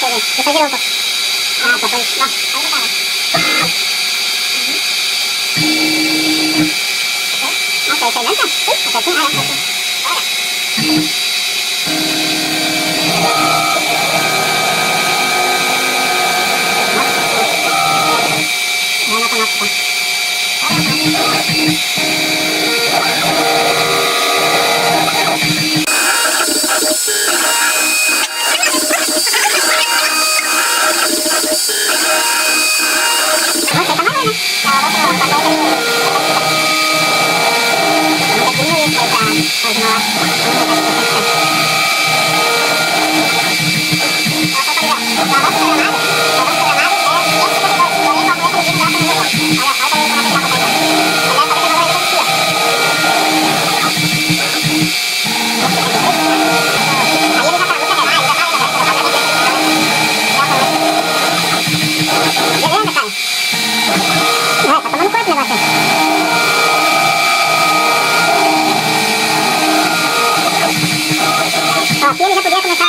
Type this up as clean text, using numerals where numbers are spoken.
Exagerou um pouco. Ah, tá, foi. Não, aí não tá, não. Nossa, esse aí não tá. Ui, até aqui. Ah, é, até aqui. Olha. Nossa. Não, não, tá. Aqui ele já podia começar